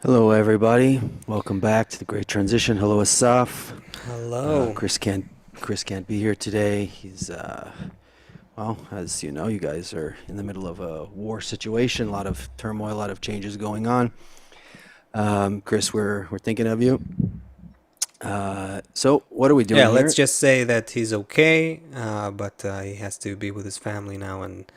Hello, everybody. Welcome back to the Great Transition. Hello, Asaf. Uh, Hello. Chris can't Chris can't be here today. He's well, as you know, you guys are in the middle of a war situation, a lot of turmoil, a lot of changes going on. Chris, we're thinking of you. So what are we Yeah, doing let's here? just say that he's okay, but he has to be with his family now and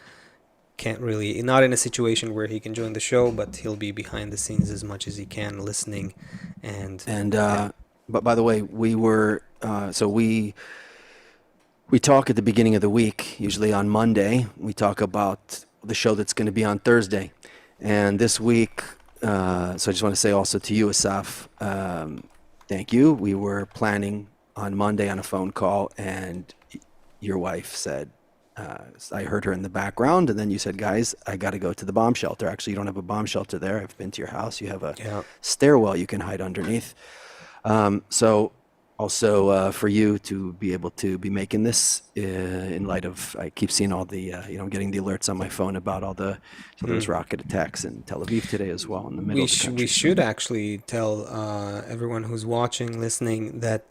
can't really, not in a situation where he can join the show, but he'll be behind the scenes as much as he can, listening. And And yeah. but by the way, we talk at the beginning of the week, usually on Monday. We talk about the show that's going to be on Thursday. And this week, so I just want to say also to you, Asaf, thank you. We were planning on Monday on a phone call, and your wife said, I heard her in the background, and then you said, guys, I got to go to the bomb shelter. Actually, you don't have a bomb shelter there. I've been to your house. You have a Yeah. stairwell you can hide underneath. So also for you to be able to be making this in light of I keep seeing all the getting the alerts on my phone about all the so there was Hmm. rocket attacks in Tel Aviv today as well in the middle of the We country. So should actually tell everyone who's watching, listening, that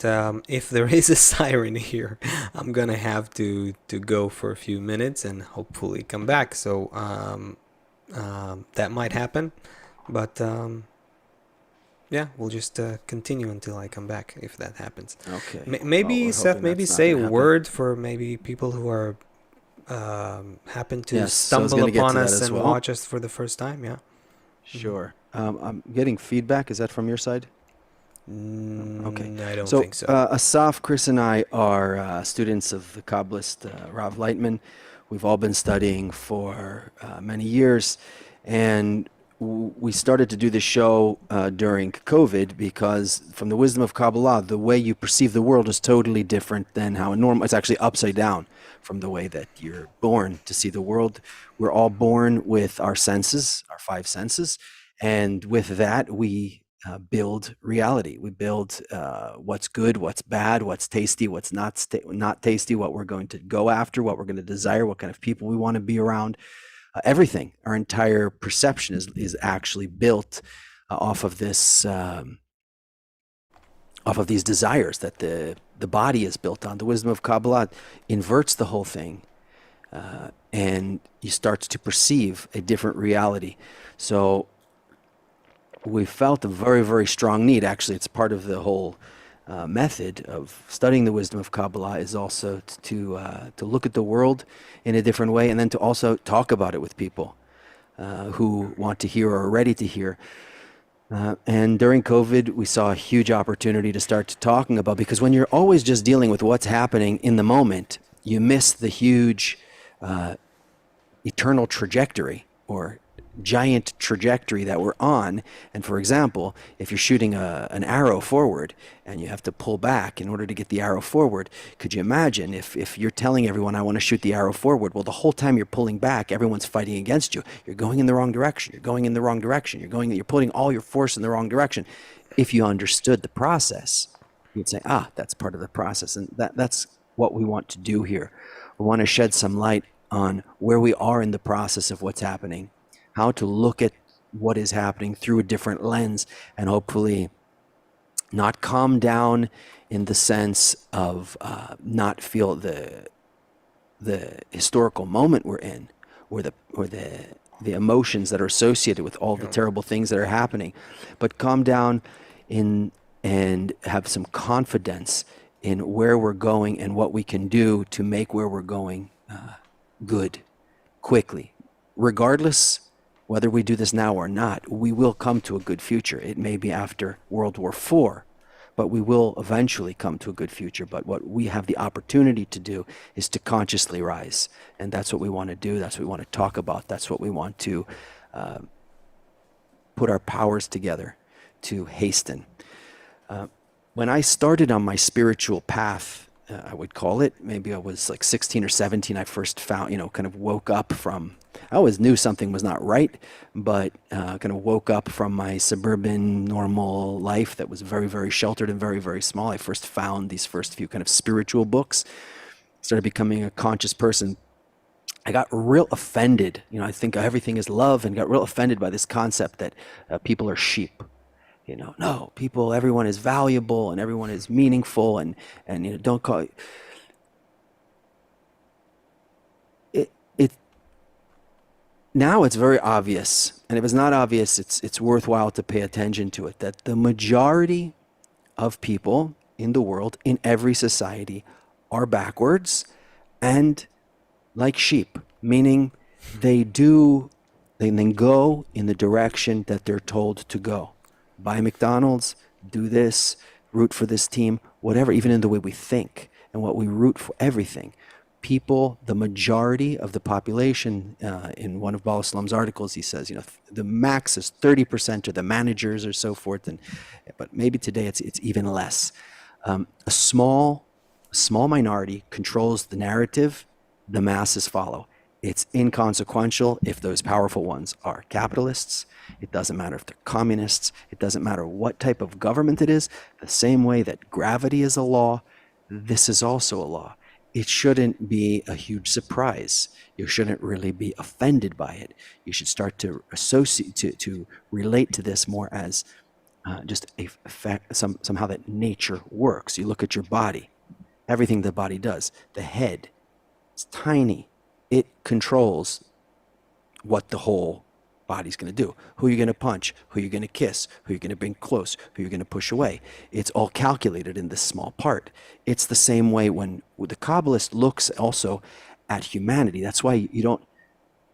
if there is a siren here, I'm gonna have to go for a few minutes and hopefully come back. So that might happen, but yeah, we'll just continue until I come back if that happens. okay, well Maybe we're Seth, hoping maybe that's not say going a to happen. word for maybe people who are happen to Yes, so I was stumble going to get upon to that us as and well. watch us for the first time. Yeah. Hmm. Sure. I'm getting feedback. Is that from your side? Okay. I don't So think so. Asaf, Chris, and I are students of the Kabbalist Rav Lightman. We've all been studying for many years, and we started to do the show during COVID because, from the wisdom of Kabbalah, the way you perceive the world is totally different than how a normal. It's actually upside down from the way that you're born to see the world. We're all born with our senses, our five senses, and with that we build reality. We build what's good, what's bad, what's tasty, what's not tasty, what we're going to go after, what we're going to desire, what kind of people we want to be around. Everything, our entire perception is actually built off of this, off of these desires that the body is built on. The wisdom of Kabbalah inverts the whole thing, and you start to perceive a different reality. So we felt a very, very strong need. Actually, it's part of the whole method of studying the wisdom of Kabbalah is also to look at the world in a different way, and then to also talk about it with people who want to hear or are ready to hear. And during COVID, we saw a huge opportunity to start talking about because when you're always just dealing with what's happening in the moment, you miss the huge eternal trajectory or giant trajectory that we're on. And for example, if you're shooting an arrow forward and you have to pull back in order to get the arrow forward, could you imagine if you're telling everyone, I want to shoot the arrow forward? Well, the whole time you're pulling back, everyone's fighting against you. You're going in the wrong direction. You're going in the wrong direction. You're putting all your force in the wrong direction. If you understood the process, you'd say, that's part of the process. And that's what we want to do here. We want to shed some light on where we are in the process of what's happening, how to look at what is happening through a different lens, and hopefully not calm down in the sense of not feel the historical moment we're in, or the emotions that are associated with all the Yeah. terrible things that are happening, but calm down in and have some confidence in where we're going and what we can do to make where we're going good quickly. Regardless whether we do this now or not, we will come to a good future. It may be after World War IV, but we will eventually come to a good future. But what we have the opportunity to do is to consciously rise. And that's what we want to do. That's what we want to talk about. That's what we want to put our powers together to hasten. When I started on my spiritual path, I would call it, maybe I was like 16 or 17, I first found, kind of woke up from, I always knew something was not right, but kind of woke up from my suburban normal life that was very, very sheltered and very, very small. I first found these first few kind of spiritual books, started becoming a conscious person. I got real offended. I think everything is love, and got real offended by this concept that people are sheep. No, people, everyone is valuable and everyone is meaningful, and don't call it. Now it's very obvious, and if it's not obvious, it's worthwhile to pay attention to it, that the majority of people in the world, in every society, are backwards and like sheep, meaning they do, they then go in the direction that they're told to go. Buy McDonald's, do this, root for this team, whatever, even in the way we think and what we root for, everything. People, the majority of the population, in one of Balasalam's articles, he says, the max is 30% are the managers or so forth, but maybe today it's even less. A small minority controls the narrative, the masses follow. It's inconsequential if those powerful ones are capitalists. It doesn't matter if they're communists. It doesn't matter what type of government it is. The same way that gravity is a law, this is also a law. It shouldn't be a huge surprise. You shouldn't really be offended by it. You should start to associate, to relate to this more as just a fact, somehow that nature works. You look at your body, everything the body does. The head, it's tiny. It controls what the whole body's going to do. Who you're going to punch, who you're going to kiss, who you're going to bring close, who you're going to push away. It's all calculated in this small part. It's the same way when the Kabbalist looks also at humanity. That's why you don't,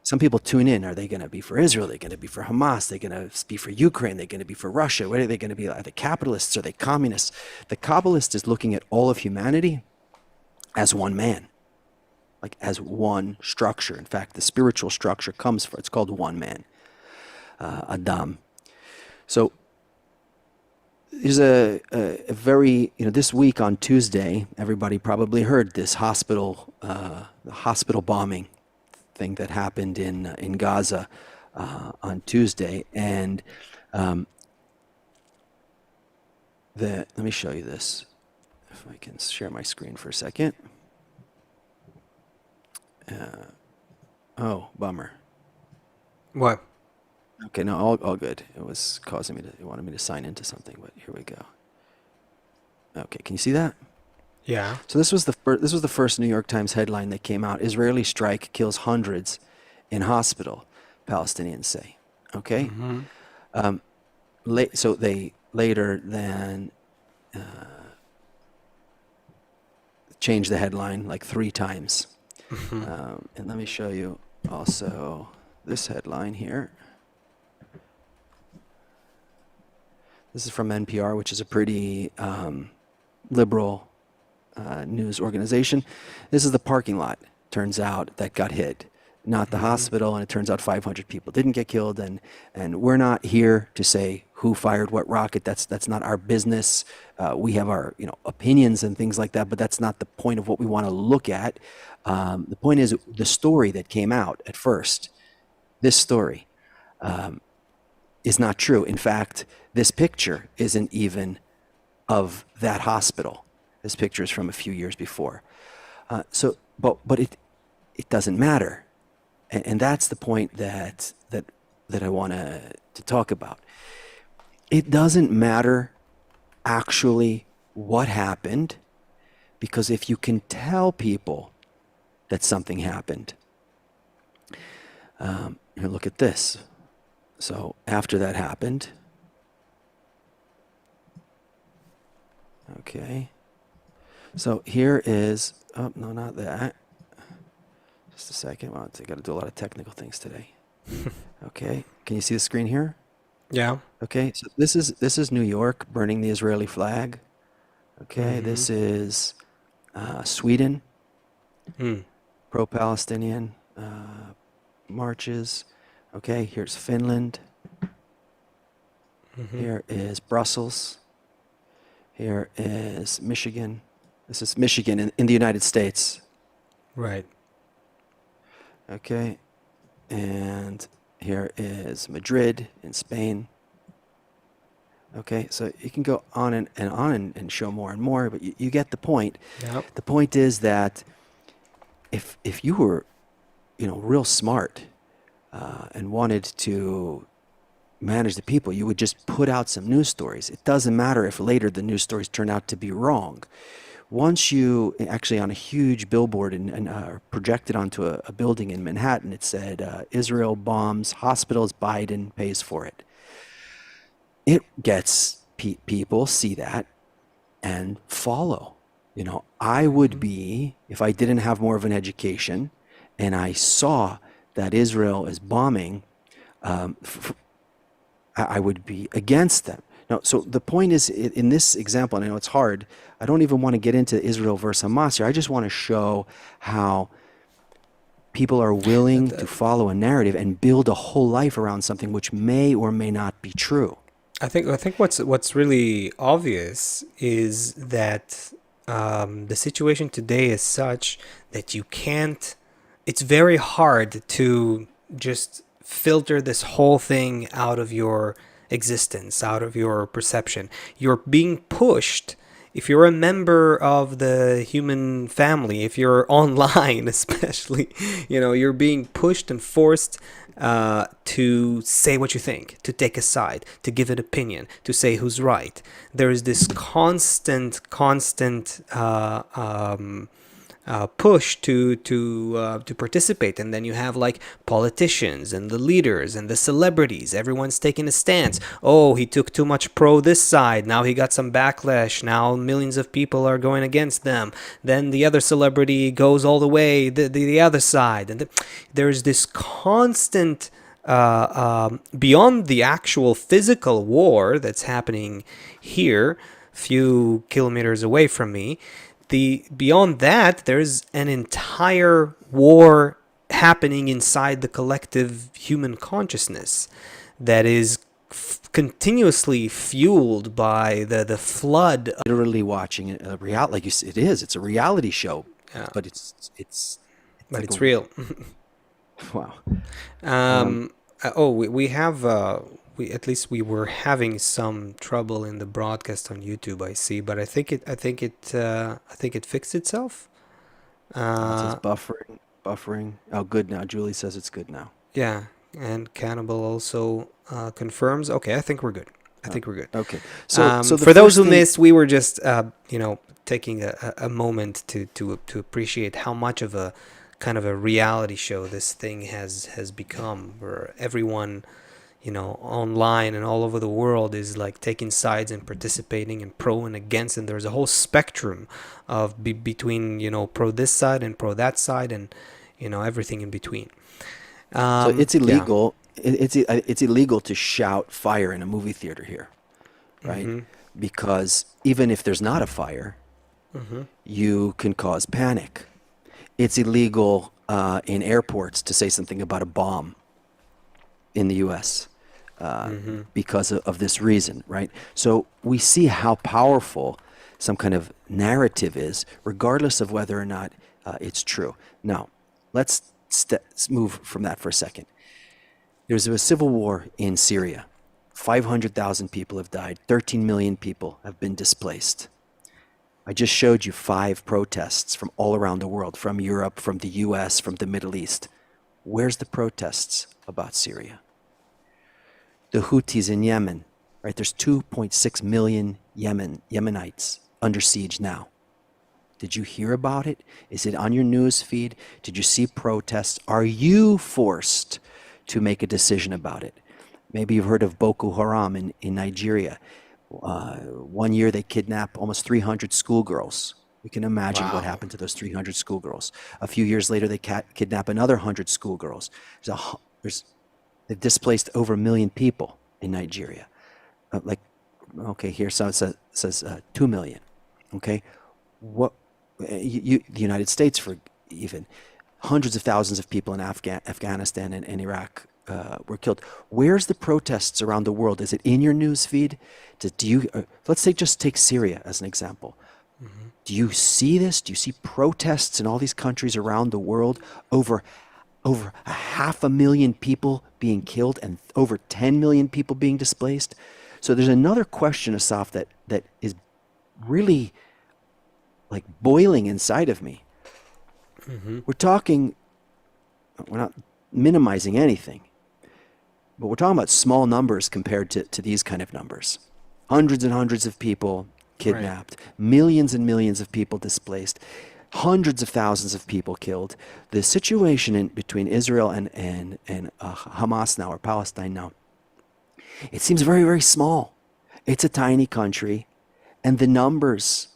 some people tune in. Are they going to be for Israel? Are they going to be for Hamas? Are they going to be for Ukraine? Are they going to be for Russia? What are they going to be? Are they capitalists? Are they communists? The Kabbalist is looking at all of humanity as one man, like as one structure. In fact, the spiritual structure comes from, it's called one man, Adam. So there's a very, this week on Tuesday, everybody probably heard this the hospital bombing thing that happened in Gaza on Tuesday. And let me show you this, if I can share my screen for a second. Oh, bummer. What? Okay, no, all good. It was causing me to, it wanted me to sign into something, but here we go. Okay, can you see that? Yeah. So this was the first New York Times headline that came out. Israeli strike kills hundreds in hospital, Palestinians say. Okay? So they later then changed the headline like 3 times. And let me show you also this headline here. This is from NPR, which is a pretty liberal news organization. This is the parking lot, turns out, that got hit, not the hospital, and it turns out 500 people didn't get killed, and we're not here to say who fired what rocket. That's not our business. We have our opinions and things like that, but that's not the point of what we want to look at. The point is the story that came out at first. This story is not true. In fact, this picture isn't even of that hospital. This picture is from a few years before. But it doesn't matter, and that's the point that I want to talk about. It doesn't matter actually what happened, because if you can tell people that something happened, here, look at this. So after that happened, okay. So here is, oh, no, not that. Just a second. Well, I got to do a lot of technical things today. Okay. Can you see the screen here? Yeah. Okay. So this is New York burning the Israeli flag. Okay. This is Sweden, pro-Palestinian marches. Okay. Here's Finland. Here is Brussels. Here is Michigan. This is Michigan in the United States. Right. Okay. And here is Madrid in Spain. Okay. So you can go on and on and show more and more, but you get the point. Yep. The point is that if you were, real smart and wanted to manage the people. You would just put out some news stories. It doesn't matter if later the news stories turn out to be wrong. Once you actually on a huge billboard and projected onto a building in Manhattan, it said, Israel bombs hospitals, Biden pays for it. It gets people see that and follow. I would Mm-hmm. be, if I didn't have more of an education and I saw that Israel is bombing, um, I would be against them. Now, so the point is, in this example, and I know it's hard, I don't even want to get into Israel versus Hamas here. I just want to show how people are willing to follow a narrative and build a whole life around something which may or may not be true. I think what's really obvious is that the situation today is such that you can't. It's very hard to just filter this whole thing out of your existence, out of your perception. You're being pushed. If you're a member of the human family, if you're online, especially, you're being pushed and forced to say what you think, to take a side, to give an opinion, to say who's right. There is this constant push to participate, and then you have like politicians and the leaders and the celebrities. Everyone's taking a stance. Oh, he took too much pro this side. Now he got some backlash. Now millions of people are going against them. Then the other celebrity goes all the way the other side, and there's this constant. Beyond the actual physical war that's happening here, few kilometers away from me, beyond that, there's an entire war happening inside the collective human consciousness that is continuously fueled by the flood. Literally watching a reality, like you said, it's a reality show, Yeah, but it's but like it's real. wow. Um, um, we have we at least we were having some trouble in the broadcast on YouTube, I see, but I think it fixed itself. it says Uh, buffering. Oh, good now. Julie says it's good now. Yeah, and Cannibal also confirms. Okay, I think we're good. I Oh, think we're good. okay. So the For those first who thing, missed, we were just, taking a moment to appreciate how much of a kind of a reality show this thing has become, where everyone, online and all over the world is like taking sides and participating and pro and against, and there's a whole spectrum of between pro this side and pro that side, and everything in between. so it's Yeah. illegal. It's illegal to shout fire in a movie theater here, right? Mm-hmm. Because even if there's not a fire, Mm-hmm. you can cause panic. It's illegal in airports to say something about a bomb in the U.S. Mm-hmm. Because of this reason, right? So we see how powerful some kind of narrative is, regardless of whether or not it's true. Now, let's move from that for a second. There's a civil war in Syria. 500,000 people have died. 13 million people have been displaced. I just showed you 5 protests from all around the world, from Europe, from the US, from the Middle East. Where's the protests about Syria? The Houthis in Yemen, right? There's 2.6 million Yemenites under siege now. Did you hear about it? Is it on your news feed? Did you see protests? Are you forced to make a decision about it? Maybe you've heard of Boko Haram in Nigeria. One year they kidnapped almost 300 schoolgirls. You can imagine what Wow. happened to those 300 schoolgirls. A few years later, they kidnap another 100 schoolgirls. There's They've displaced over 1 million people in Nigeria. Like, okay, here so it says 2 million. Okay, what the United States, for even hundreds of thousands of people in Afghanistan and Iraq were killed. Where's the protests around the world? Is it in your news feed? Do you let's say just take Syria as an example. Mm-hmm. Do you see this? Do you see protests in all these countries around the world over 500,000 people being killed and over 10 million people being displaced? So there's another question, Asaf, that is really like boiling inside of me. Mm-hmm. We're talking, we're not minimizing anything. But we're talking about small numbers compared to these kind of numbers. Hundreds and hundreds of people Right. kidnapped, millions and millions of people displaced, hundreds of thousands of people killed. The situation between Israel and Hamas now, or Palestine now, it seems very, very small. It's a tiny country, and the numbers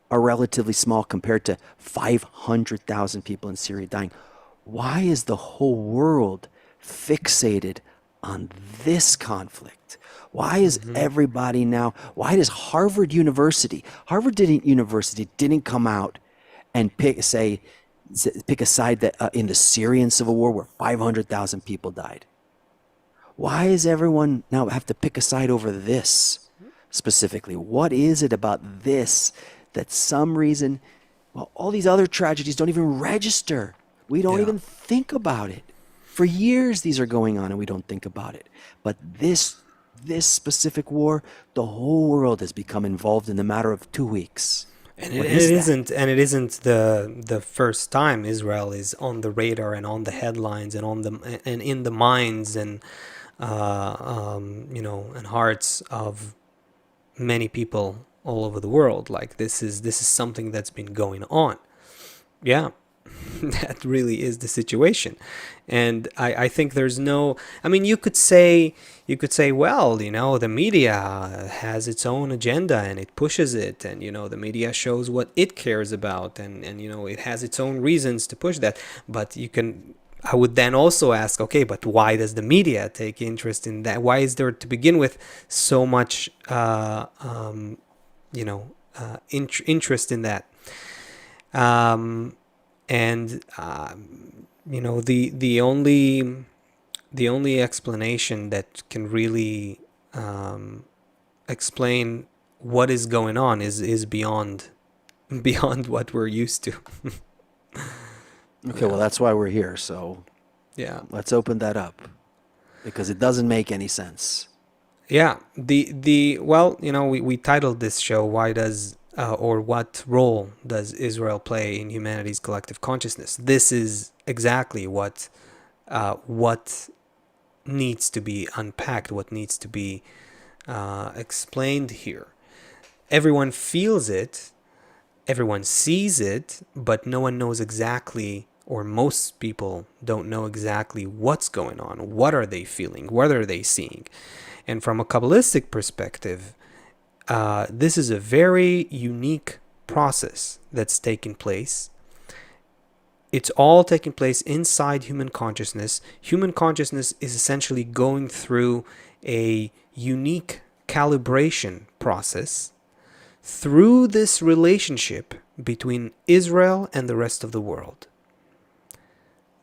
are relatively small compared to 500,000 people in Syria dying. Why is the whole world fixated on this conflict? Why is Mm-hmm. everybody now? Why does Harvard University didn't come out and pick a side that in the Syrian civil war where 500,000 people died? Why is everyone now have to pick a side over this specifically? What is it about this that some reason, well, all these other tragedies don't even register? We don't Yeah. even think about it. For years these are going on and we don't think about it. But this specific war, the whole world has become involved in the matter of 2 weeks. And What is that? it isn't the first time Israel is on the radar and on the headlines and on the and in the minds and and hearts of many people all over the world. Like this is something that's been going on. Yeah, that really is the situation. And I think there's no, I mean, you could say, well, the media has its own agenda and it pushes it, and the media shows what it cares about, and it has its own reasons to push that. But I would then also ask, okay, but why does the media take interest in that? Why is there to begin with so much interest in that? um, and the only explanation that can really explain what is going on is beyond beyond what we're used to. Okay, well, Yeah, that's why we're here. So yeah, let's open that up because it doesn't make any sense. yeah. The well, we titled this show, why does or what role does Israel play in humanity's collective consciousness? This is exactly what needs to be unpacked, what needs to be explained here. Everyone feels it, everyone sees it, but no one knows exactly, or most people don't know exactly what's going on. What are they feeling? What are they seeing? And from a Kabbalistic perspective, this is a very unique process that's taking place. It's all taking place inside human consciousness. Human consciousness is essentially going through a unique calibration process through this relationship between Israel and the rest of the world.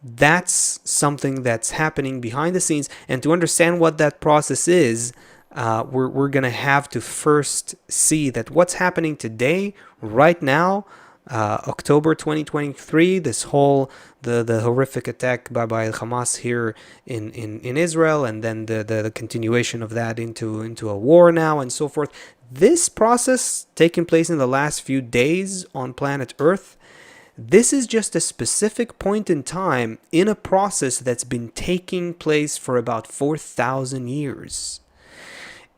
That's something that's happening behind the scenes. And to understand what that process is, we're going to have to first see that what's happening today, right now, October 2023, this whole the horrific attack by Hamas here in Israel, and then the continuation of that into a war now and so forth. This process taking place in the last few days on planet Earth, this is just a specific point in time in a process that's been taking place for about 4,000 years.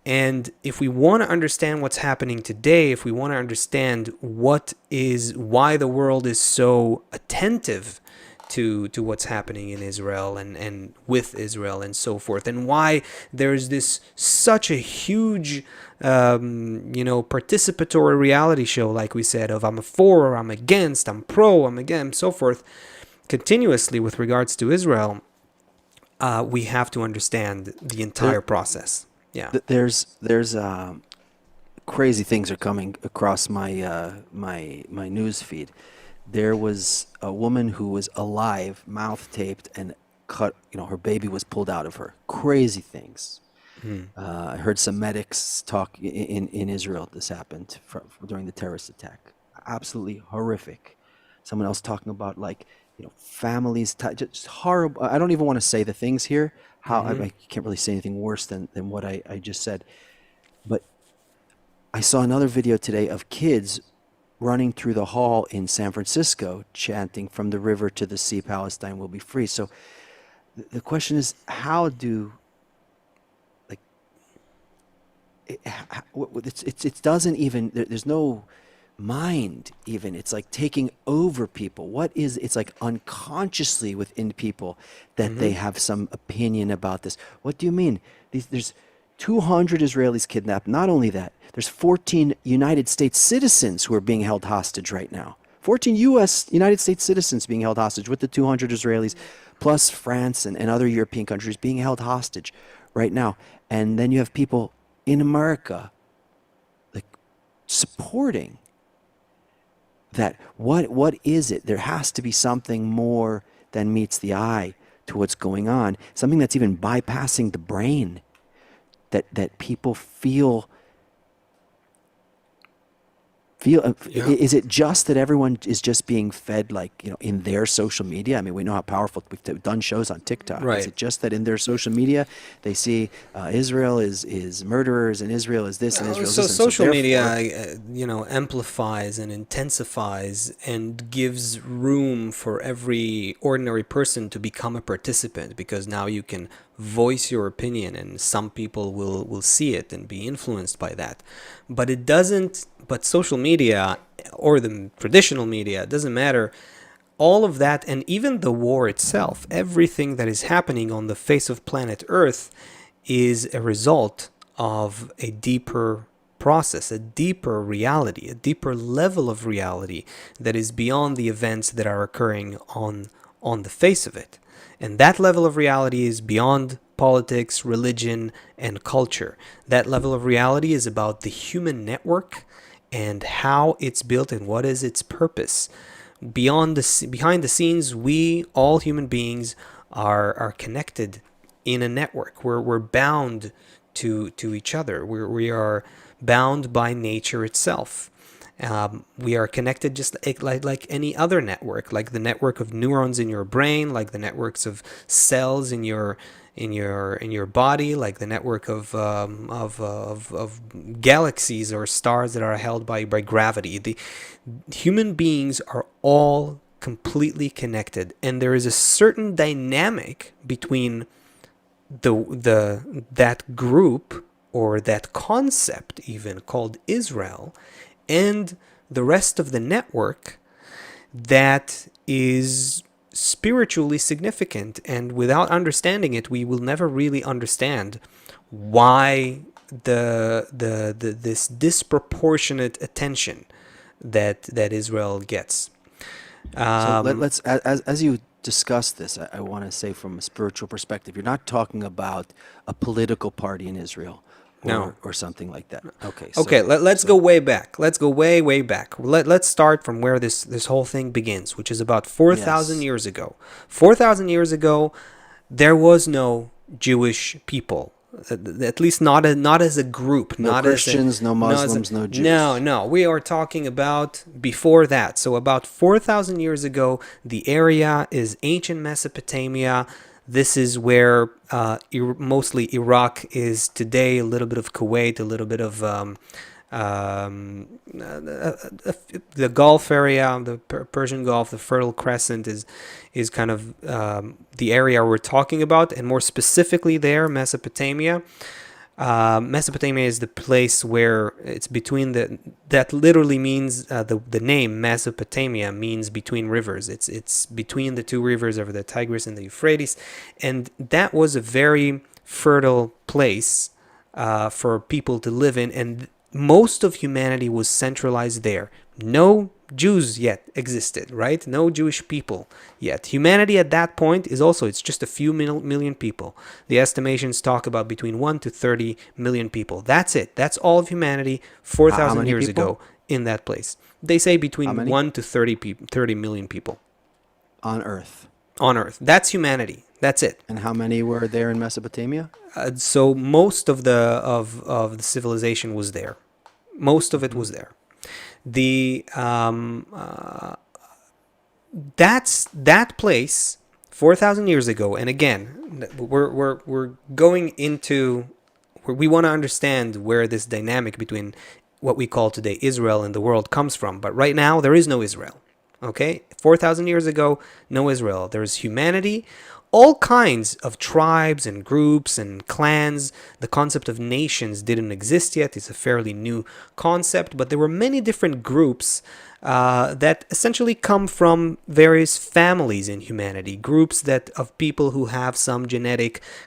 And if we want to understand what's happening today, if we want to understand why the world is so attentive to what's happening in Israel and with Israel and so forth, and why there's this such a huge participatory reality show, like we said, of I'm for or I'm against, I'm pro, I'm against, so forth, continuously with regards to Israel, we have to understand the There, entire process. Yeah. there's crazy things are coming across my news feed. There was a woman who was alive, mouth taped, and cut. Her baby was pulled out of her. Crazy things. Mm. I heard some medics talk in Israel. This happened during the terrorist attack. Absolutely horrific. Someone else talking about like families, just horrible. I don't even want to say the things here. How Mm-hmm. I can't really say anything worse than what I just said. But I saw another video today of kids running through the hall in San Francisco chanting from the river to the sea, Palestine will be free. So the question is, how do it doesn't even, there's no mind even. It's like taking over people. What is, it's like unconsciously within people that they have some opinion about this. What do you mean? There's 200 Israelis kidnapped. Not only that, there's 14 United States citizens who are being held hostage right now. 14 United States citizens being held hostage with the 200 Israelis, plus France and other European countries being held hostage right now. And then you have people in America like supporting that. What is it? There has to be something more than meets the eye to what's going on, something that's even bypassing the brain, that people feel. Yeah. Is it just that everyone is just being fed, like, in their social media? I mean, we know how powerful, we've done shows on TikTok. Is Right. it just that in their social media they see Israel is murderers and Israel is this and Israel is So this, and so social media, therefore amplifies and intensifies and gives room for every ordinary person to become a participant, because now you can voice your opinion and some people will see it and be influenced by that. But it doesn't, but social media or the traditional media, it doesn't matter. All of that, and even the war itself, everything that is happening on the face of planet Earth is a result of a deeper process, a deeper reality, a deeper level of reality that is beyond the events that are occurring on the face of it. And that level of reality is beyond politics, religion, and culture. That level of reality is about the human network and how it's built and what is its purpose. Behind the scenes, we, all human beings, are connected in a network. We're bound to each other. We are bound by nature itself. We are connected just like any other network, like the network of neurons in your brain, like the networks of cells in your body, like the network of galaxies or stars that are held by gravity. The human beings are all completely connected, and there is a certain dynamic between that group or that concept even called Israel and the rest of the network that is spiritually significant. And without understanding it, we will never really understand why this disproportionate attention that Israel gets. So let's, as you discuss this, I want to say from a spiritual perspective, you're not talking about a political party in Israel No. or something like that. Okay. Okay, let's go way back. Let's go way back. Let's start from where this whole thing begins, which is about 4,000 Yes. years ago. 4,000 years ago, there was no Jewish people. At least not as a group. No not Christians, as no Muslims, no Jews. No. We are talking about before that. So about 4,000 years ago, the area is ancient Mesopotamia. This is where mostly Iraq is today, a little bit of Kuwait, a little bit of the Gulf area, the Persian Gulf, the Fertile Crescent is kind of the area we're talking about, and more specifically there, Mesopotamia. Mesopotamia is the place where it's between that literally means the name Mesopotamia means between rivers. It's between the two rivers over the Tigris and the Euphrates, and that was a very fertile place for people to live in, and most of humanity was centralized there. No Jews yet existed, right? No Jewish people yet. Humanity at that point is also, it's just a few million people. The estimations talk about between 1 to 30 million people. That's it. That's all of humanity 4,000 many years people? ago in that place. They say How between many? 1 to 30 million people On Earth. on Earth. That's humanity. That's it. And how many were there in Mesopotamia? So most of the civilization was there. Most of it was there. The that place 4,000 years ago, and again, we're going into we want to understand where this dynamic between what we call today Israel and the world comes from. But right now, there is no Israel. Okay, 4,000 years ago, no Israel. There is humanity all kinds of tribes and groups and clans. The concept of nations didn't exist yet. It's a fairly new concept, but there were many different groups that essentially come from various families in humanity, groups that of people who have some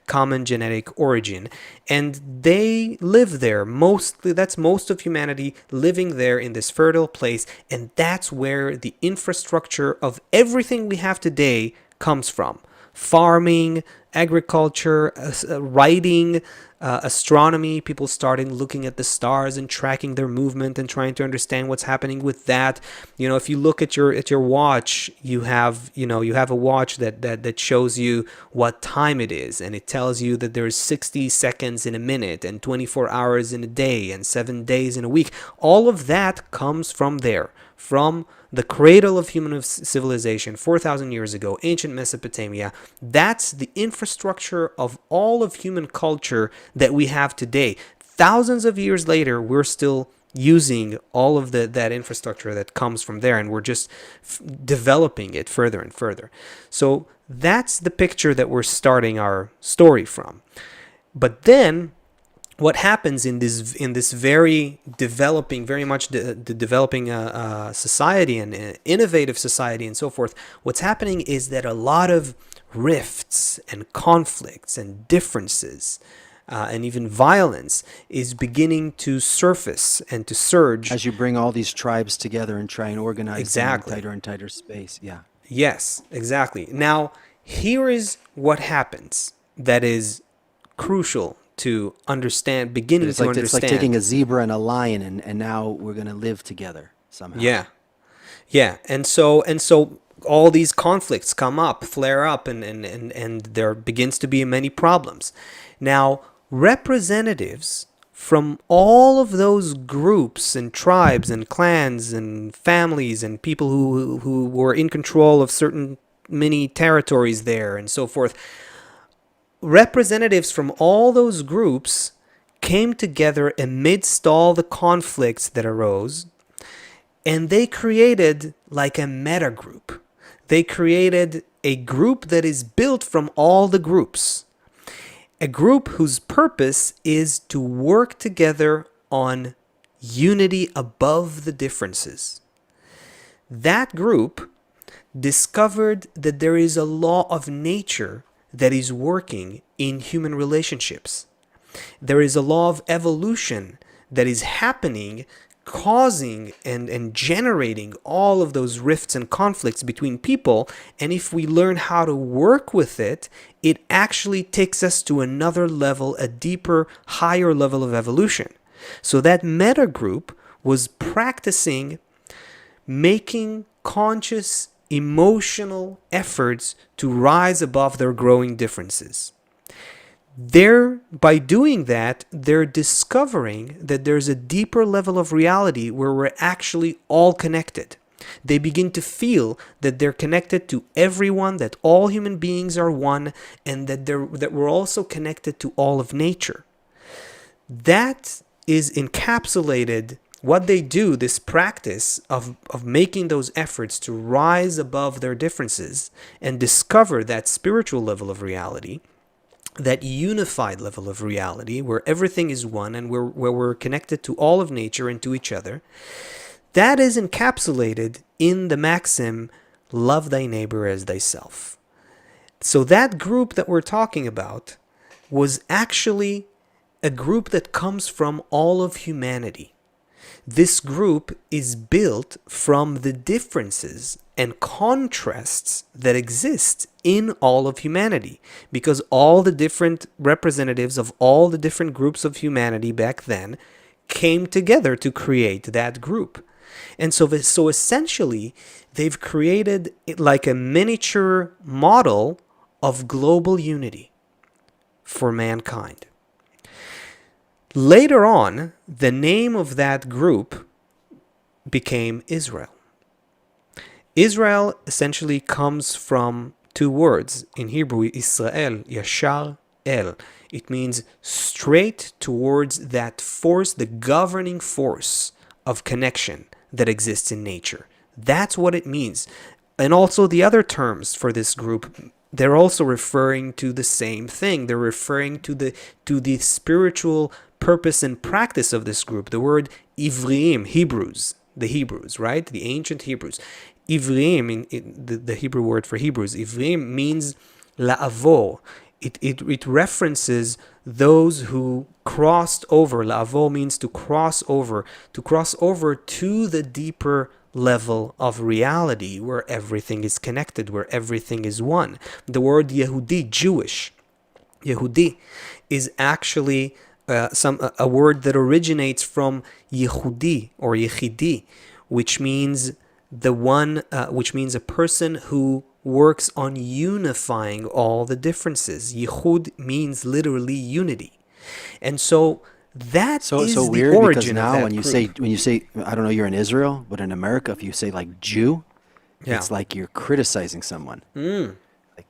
common genetic origin, and they live there. Mostly, that's most of humanity living there in this fertile place, and that's where the infrastructure of everything we have today comes from. Farming, agriculture, writing, astronomy. People started looking at the stars and tracking their movement and trying to understand what's happening with that. If you look at your watch, you have a watch that shows you what time it is, and it tells you that there's 60 seconds in a minute and 24 hours in a day and 7 days in a week. All of that comes from there, from the cradle of human civilization 4,000 years ago, ancient Mesopotamia. That's the infrastructure of all of human culture that we have today. Thousands of years later, we're still using all of that infrastructure that comes from there, and we're just developing it further and further. So that's the picture that we're starting our story from. But then what happens in this very developing, very much the developing society and innovative society and so forth, what's happening is that a lot of rifts and conflicts and differences and even violence is beginning to surface and to surge. As you bring all these tribes together and try and organize them in tighter and tighter space. Yeah. Yes, exactly. Now, here is what happens that is crucial to understand, beginning to understand. It's like taking a zebra and a lion, and now we're going to live together somehow. Yeah. And so all these conflicts come up, flare up, and there begins to be many problems. Now, representatives from all of those groups and tribes and clans and families and people who were in control of certain many territories there and so forth, representatives from all those groups came together amidst all the conflicts that arose, and they created like a meta group. They created a group that is built from all the groups. A group whose purpose is to work together on unity above the differences. That group discovered that there is a law of nature that is working in human relationships. There is a law of evolution that is happening, causing and generating all of those rifts and conflicts between people. And if we learn how to work with it, it actually takes us to another level, a deeper, higher level of evolution. So that meta group was practicing making conscious emotional efforts to rise above their growing differences. By doing that, they're discovering that there's a deeper level of reality where we're actually all connected. They begin to feel that they're connected to everyone, that all human beings are one, and that we're also connected to all of nature. That is encapsulated. What they do, this practice of making those efforts to rise above their differences and discover that spiritual level of reality, that unified level of reality where everything is one and where we're connected to all of nature and to each other, that is encapsulated in the maxim, love thy neighbor as thyself. So that group that we're talking about was actually a group that comes from all of humanity. This group is built from the differences and contrasts that exist in all of humanity, because all the different representatives of all the different groups of humanity back then came together to create that group. And so essentially, they've created like a miniature model of global unity for mankind. Later on, the name of that group became Israel. Israel essentially comes from two words. In Hebrew, Israel, Yashar El. It means straight towards that force, the governing force of connection that exists in nature. That's what it means. And also the other terms for this group they're also referring to the same thing. They're referring to the spiritual purpose and practice of this group. The word Ivriim, Hebrews, the Hebrews, right? The ancient Hebrews. Ivriim, the Hebrew word for Hebrews, Ivriim means la'avor. It references those who crossed over. La'avor means to cross over to the deeper level of reality where everything is connected, where everything is one. The word Yehudi, Jewish, Yehudi, is actually a word that originates from Yehudi or Yechidi, which means which means a person who works on unifying all the differences. Yehud means literally unity, and so that So is the weird because origin of now that when you group. say I don't know, you're in Israel, but in America if you say like Jew, Yeah. it's like you're criticizing someone. Like,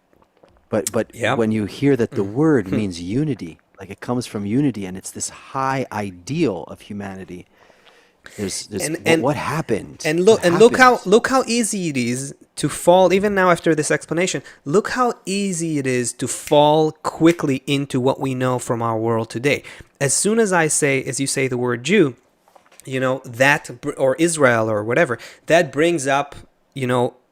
but Yeah. when you hear that the word means unity, like it comes from unity and it's this high ideal of humanity. There's And and what happened? and What look happened? look how easy it is to fall. Even now after this explanation, look how easy it is to fall quickly into what we know from our world today. As soon as you say the word Jew, or Israel or whatever, that brings up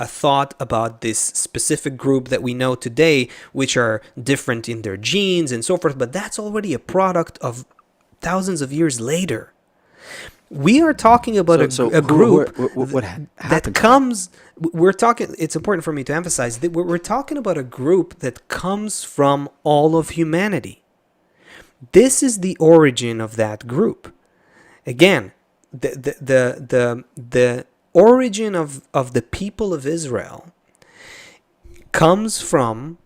a thought about this specific group that we know today, which are different in their genes and so forth, but that's already a product of thousands of years later. We are talking about So a group that happened to them? comes. It's important for me to emphasize that we're talking about a group that comes from all of humanity. This is the origin of that group. Again, the origin of the people of Israel comes from,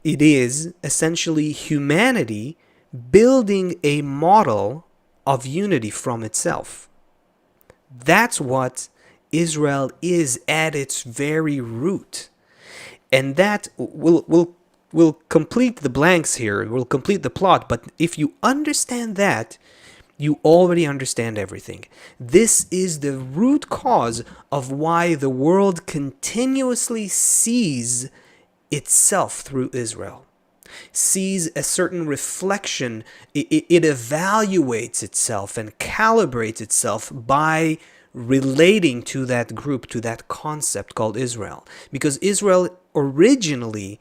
it is essentially humanity building a model of unity from itself. That's what Israel is at its very root. And that will complete the blanks here, will complete the plot. But if you understand that, you already understand everything. This is the root cause of why the world continuously sees itself through Israel, sees a certain reflection. It evaluates itself and calibrates itself by relating to that group, to that concept called Israel. Because Israel originally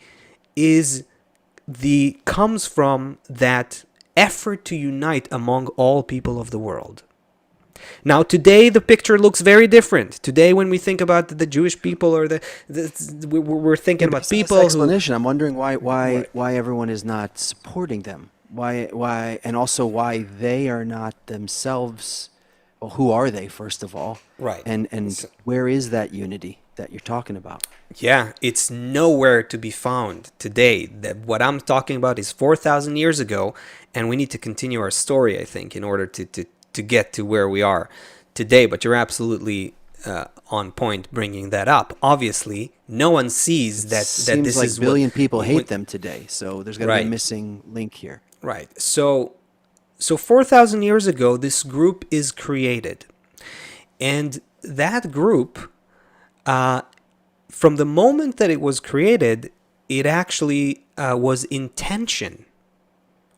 comes from that effort to unite among all people of the world. Now, today the picture looks very different. Today, when we think about the Jewish people, or we're thinking Yeah, about based on this people who, explanation, I'm wondering right, why everyone is not supporting them. Why, and also why they are not themselves. Well, who are they, first of all, right. and where is that unity that you're talking about? Yeah, it's nowhere to be found today. That what I'm talking about is 4,000 years ago, and we need to continue our story, I think, in order to get to where we are today. But you're absolutely on point bringing that up. Obviously, no one sees It that seems this like is what. billion people hate When, them today, so there's got to be a right, missing link here. right. So 4,000 years ago, this group is created, and that group, uh, from the moment that it was created, it actually was in tension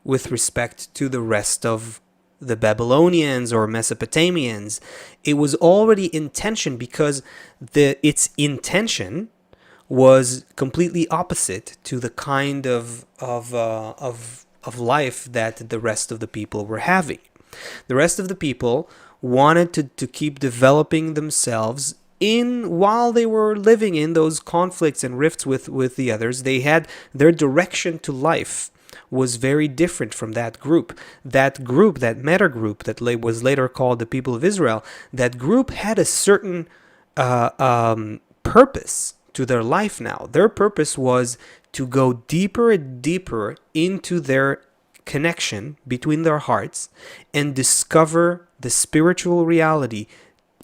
with respect to the rest of the Babylonians or Mesopotamians. It was already in tension because its intention was completely opposite to the kind of life that the rest of the people were having. The rest of the people wanted to keep developing themselves in while they were living in those conflicts and rifts with the others. They had their direction to life was very different from that group. That group, that meta group that was later called the people of Israel, that group had a certain purpose to their life now. Their purpose was to go deeper and deeper into their connection between their hearts and discover the spiritual reality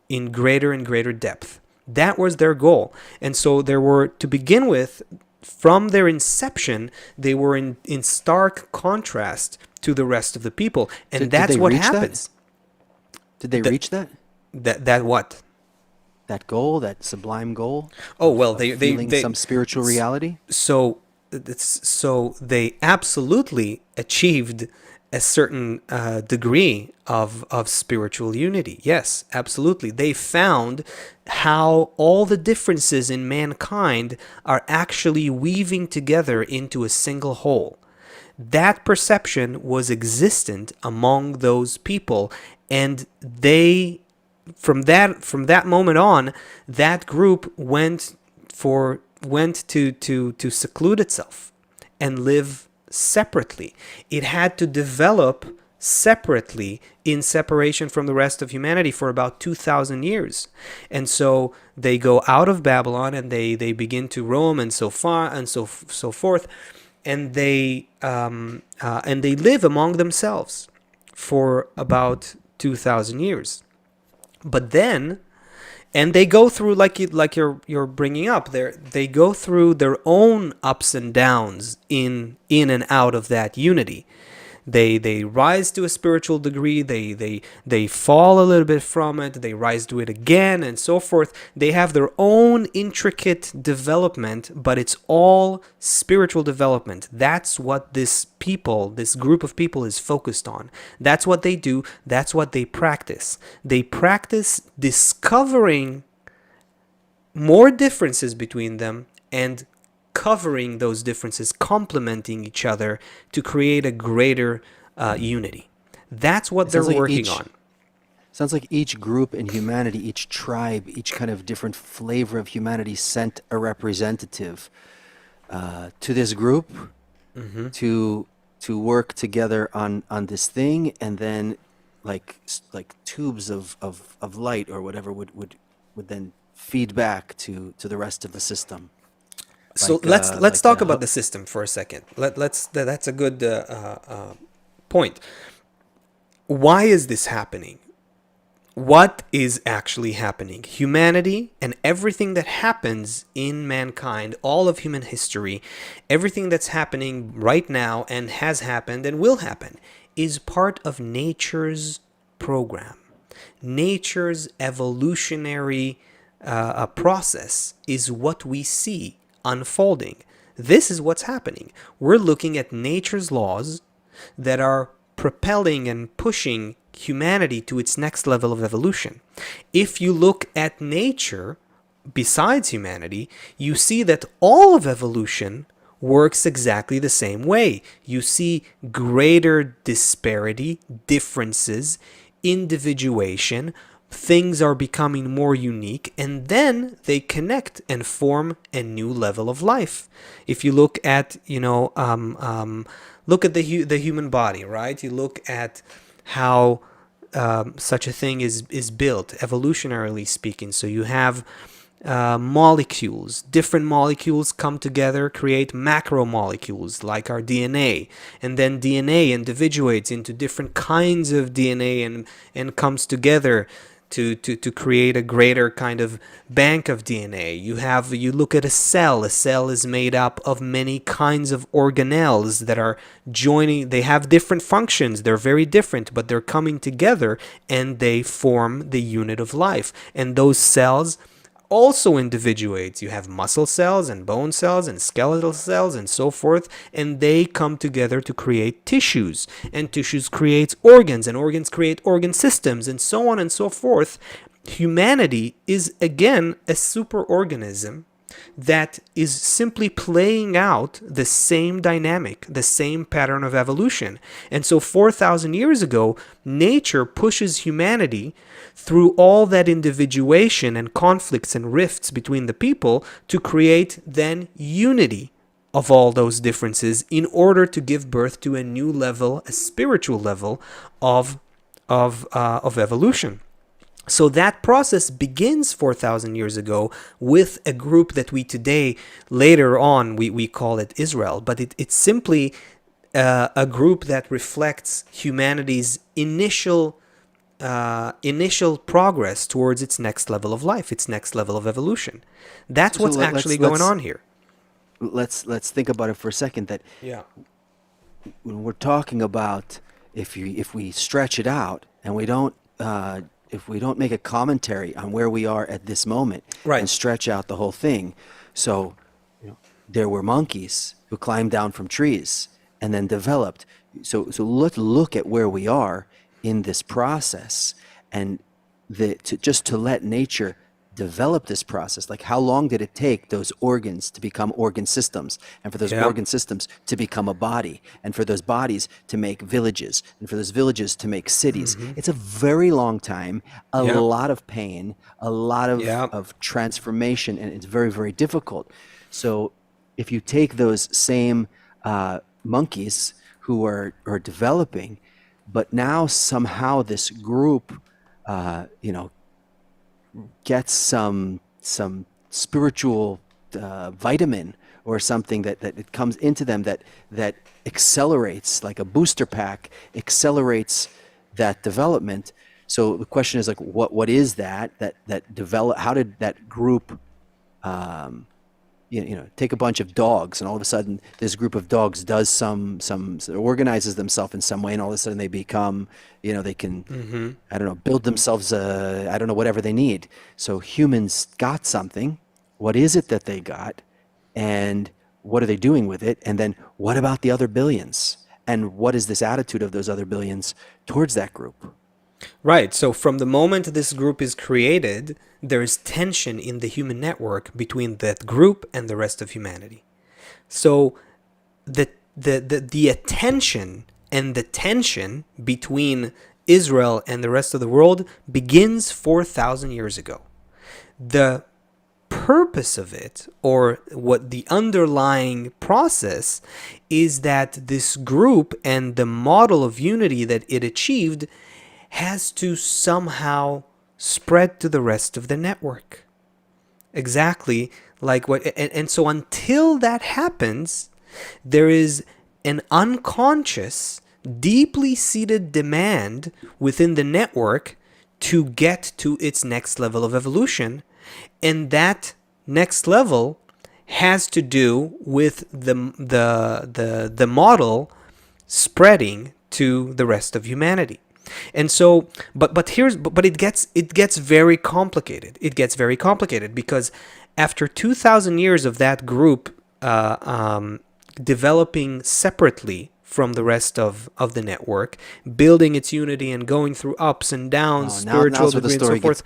in greater and greater depth. That was their goal. And so there were, to begin with, from their inception, they were in stark contrast to the rest of the people. And Did that's they what reach that? happens. Did they That, reach that? that what? That goal, that sublime goal Oh, well, of feeling some spiritual reality? so so they absolutely achieved a certain degree of spiritual unity. Yes, absolutely. They found how all the differences in mankind are actually weaving together into a single whole. That perception was existent among those people, and they, from that moment on, that group went to seclude itself and live separately. It had to develop separately, in separation from the rest of humanity, for about 2,000 years. And so they go out of Babylon, and they begin to roam, and so far and so forth, and they live among themselves for about 2,000 years. But then, and they go through, like you're bringing up there, they go through their own ups and downs in and out of that unity. They rise to a spiritual degree, they fall a little bit from it, they rise to it again, and so forth. They have their own intricate development, but it's all spiritual development. That's what this group of people is focused on. That's what they do, that's what they practice. They practice discovering more differences between them and covering those differences, complementing each other to create a greater unity. That's what they're working on. Sounds like each group in humanity, each tribe, each kind of different flavor of humanity sent a representative to this group to work together on this thing, and then like tubes of light or whatever would then feed back to the rest of the system. So let's talk about the system for a second. That's a good point. Why is this happening? What is actually happening? Humanity and everything that happens in mankind, all of human history, everything that's happening right now and has happened and will happen, is part of nature's program. Nature's evolutionary process is what we see unfolding. This is what's happening. We're looking at nature's laws that are propelling and pushing humanity to its next level of evolution. If you look at nature besides humanity, you see that all of evolution works exactly the same way. You see greater disparity, differences, individuation. Things are becoming more unique, and then they connect and form a new level of life. If you look at, look at the human body, right? You look at how such a thing is built, evolutionarily speaking. So you have molecules. Different molecules come together, create macromolecules like our DNA, and then DNA individuates into different kinds of DNA and comes together to create a greater kind of bank of DNA. You look at a cell. A cell is made up of many kinds of organelles that are joining. They have different functions. They're very different, but they're coming together and they form the unit of life. And those cells also individuates. You have muscle cells and bone cells and skeletal cells and so forth, and they come together to create tissues, and tissues create organs, and organs create organ systems, and so on and so forth. Humanity is again a superorganism that is simply playing out the same dynamic, the same pattern of evolution. And so 4,000 years ago, nature pushes humanity through all that individuation and conflicts and rifts between the people to create then unity of all those differences in order to give birth to a new level, a spiritual level of evolution. So that process begins 4,000 years ago with a group that we today, later on, we call it Israel. But it's simply a group that reflects humanity's initial progress towards its next level of life, its next level of evolution. That's what's actually going on here. Let's think about it for a second. That when we're talking about, if we stretch it out and we don't if we don't make a commentary on where we are at this moment, right, and stretch out the whole thing. So there were monkeys who climbed down from trees and then developed. So let's look at where we are in this process, and just to let nature develop this process. Like, how long did it take those organs to become organ systems, and for those Yeah. organ systems to become a body, and for those bodies to make villages, and for those villages to make cities? It's a very long time, a Yeah. lot of pain, a lot Yeah. of transformation, and it's very, very difficult. So if you take those same monkeys who are developing, but now somehow this group, you know, gets some spiritual vitamin or something that it comes into them that accelerates, like a booster pack, accelerates that development. So the question is, like, what is that develop? How did that group take a bunch of dogs, and all of a sudden this group of dogs does some organizes themselves in some way, and all of a sudden they become, they can, I don't know, build themselves I don't know, whatever they need. So humans got something. What is it that they got, and what are they doing with it? And then what about the other billions? And what is this attitude of those other billions towards that group? Right. So from the moment this group is created, there is tension in the human network between that group and the rest of humanity. So the attention and the tension between Israel and the rest of the world begins 4,000 years ago. The purpose of it, or what the underlying process, is that this group and the model of unity that it achieved has to somehow spread to the rest of the network. Exactly like what, and so until that happens, there is an unconscious, deeply seated demand within the network to get to its next level of evolution, and that next level has to do with the model spreading to the rest of humanity. And so, but it gets very complicated. It gets very complicated because after 2,000 years of that group developing separately from the rest of the network, building its unity and going through ups and downs, spiritual degree and so forth,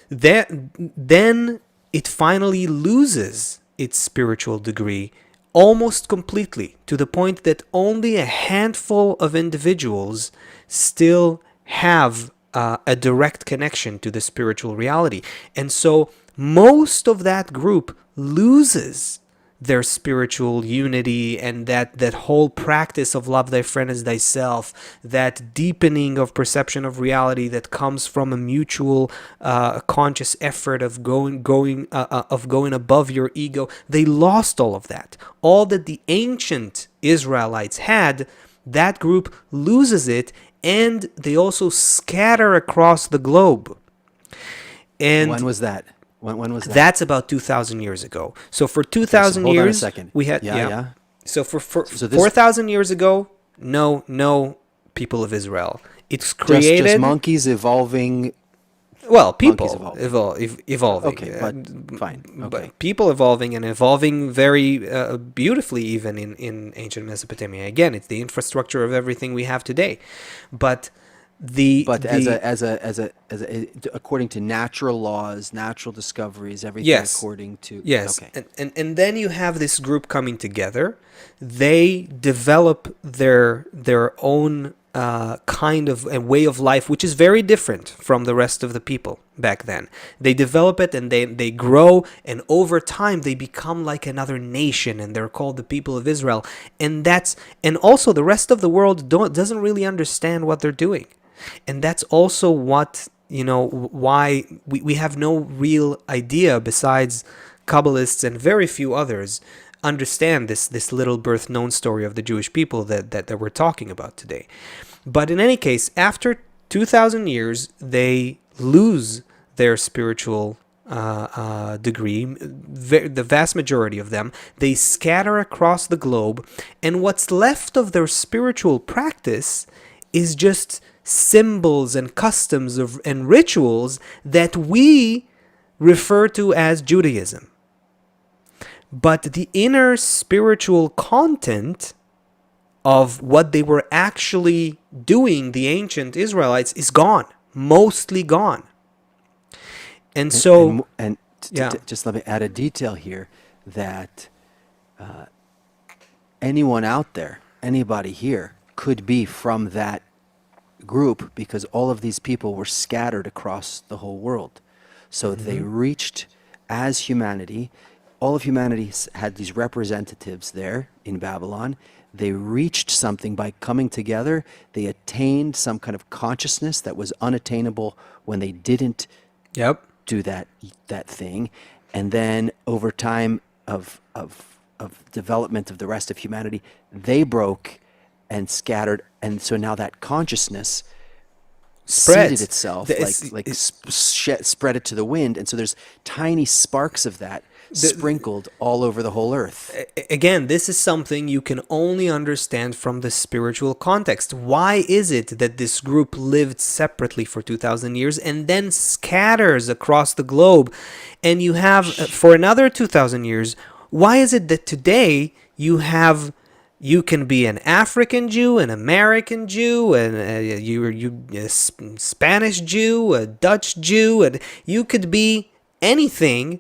then it finally loses its spiritual degree almost completely, to the point that only a handful of individuals still have a direct connection to the spiritual reality. And so most of that group loses their spiritual unity and that whole practice of love thy friend as thyself, that deepening of perception of reality that comes from a mutual conscious effort of going above your ego. They lost all of that. All that the ancient Israelites had, that group loses it, and they also scatter across the globe. And when was that? When was that? That's about 2,000 years ago. So for 2,000 years, hold on a second. we had Yeah. So for So this- 4,000 years ago, no people of Israel. It's created. Just monkeys evolving. Well, people Monkeys evolving. Okay, but fine. Okay. But people evolving and evolving very beautifully, even in ancient Mesopotamia. Again, it's the infrastructure of everything we have today. But as a according to natural laws, natural discoveries, everything yes, according to yes, okay. and then you have this group coming together. They develop their own kind of a way of life, which is very different from the rest of the people back then. They develop it, and they grow, and over time they become like another nation, and they're called the people of Israel. And also the rest of the world doesn't really understand what they're doing. And that's also what, why we have no real idea, besides Kabbalists and very few others, understand this little birth known story of the Jewish people that we're talking about today. But in any case, after 2,000 years, they lose their spiritual degree, the vast majority of them. They scatter across the globe, and what's left of their spiritual practice is just symbols and customs and rituals that we refer to as Judaism. but the inner spiritual content of what they were actually doing, the ancient Israelites, is gone, mostly gone. And so, yeah. Just let me add a detail here that anyone out there, anybody here, could be from that group because all of these people were scattered across the whole world. So they reached as humanity. All of humanity had these representatives there in Babylon. They reached something by coming together. They attained some kind of consciousness that was unattainable when they didn't Yep. do that thing. And then over time of development of the rest of humanity, they broke and scattered, and so now that consciousness Spreads. seeded itself, spread it to the wind, and so there's tiny sparks of that sprinkled all over the whole earth. Again, this is something you can only understand from the spiritual context. Why is it that this group lived separately for 2,000 years and then scatters across the globe? And you have, for another 2,000 years, why is it that today you can be an African Jew, an American Jew, and a Spanish Jew, a Dutch Jew, and you could be anything